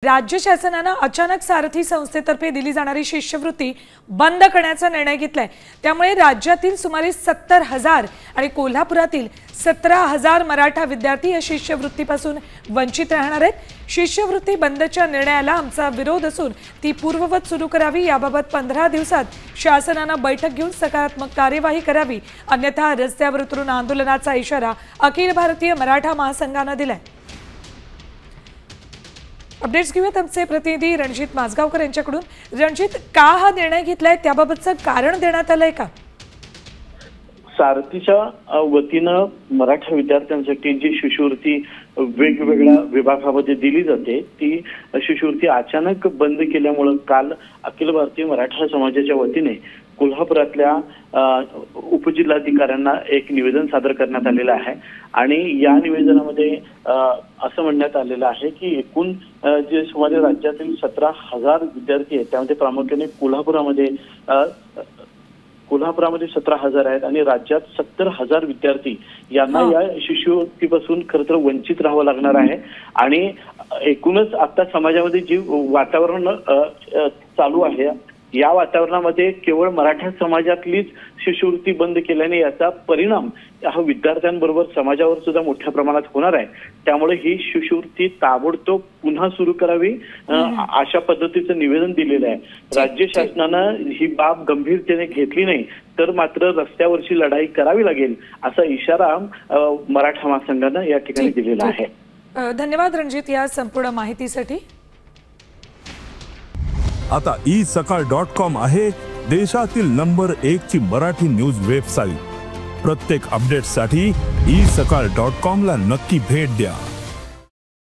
राज्य शासनाने अचानक सारथी संस्थेतर्फे दिली जाणारी शिष्यवृत्ती बंद करण्याचा निर्णय घेतलाय। त्यामुळे राज्यातील सुमारे 70,000 आणि कोल्हापुरातील 17,000 मराठा विद्यार्थी या शिष्यवृत्तीपासून वंचित राहणार आहेत। शिष्यवृत्ती बंदच्या निर्णयाला आमचा विरोध असून ती पूर्ववत सुरू करावी, याबाबत 15 दिवसात शासनाने बैठक घेऊन सकारात्मक कार्यवाही करावी, अन्यथा रस्त्यावर उतरून आंदोलनाचा इशारा अखिल भारतीय मराठा महासंघाने दिलाय। अपडेट्स घेऊयात आमचे प्रतिनिधी रणजित माजगावकर यांच्याकडून। रणजित, का हा निर्णय घेतलाय, त्याबाबतचं कारण देण्यात आलंय का? सारथीच्या वतीनं मराठा विद्यार्थ्यांसाठी जी शिष्यवृत्ती वेगवेगळ्या विभागामध्ये दिली जाते, ती शिष्यवृत्ती अचानक बंद केल्यामुळे काल अखिल भारतीय मराठा समाजाच्या वतीने कोल्हापुरातल्या उपजिल्हाधिकाऱ्यांना एक निवेदन सादर करण्यात आलेलं आहे। आणि या निवेदनामध्ये असं म्हणण्यात आलेलं आहे की एकूण जे सुमारे राज्यातील 17,000 विद्यार्थी आहेत, त्यामध्ये प्रामुख्याने कोल्हापुरामध्ये 17,000 आहेत आणि राज्यात 70,000 विद्यार्थी यांना या शिष्यवृत्तीपासून खरं तर वंचित राहावं लागणार आहे। आणि एकूणच आता समाजामध्ये जी वातावरण चालू आहे, या वातावरणामध्ये केवळ मराठा समाजातलीच शिष्यवृत्ती बंद केल्याने याचा परिणाम हा विद्यार्थ्यांबरोबर समाजावर सुद्धा मोठ्या प्रमाणात होणार आहे। त्यामुळे ही शिष्यवृत्ती ताबडतोब पुन्हा सुरू करावी, अशा पद्धतीचं निवेदन दिलेलं आहे। राज्य शासनानं ही बाब गंभीरतेने घेतली नाही तर मात्र रस्त्यावरची लढाई करावी लागेल, असा इशारा मराठा महासंघानं या ठिकाणी दिलेला आहे। धन्यवाद रणजित या संपूर्ण माहितीसाठी। आता isakal.com आहे देशातील नंबर 1 ची मराठी न्यूज वेबसाईट। प्रत्येक अपडेटसाठी isakal.com ला नक्की भेट द्या।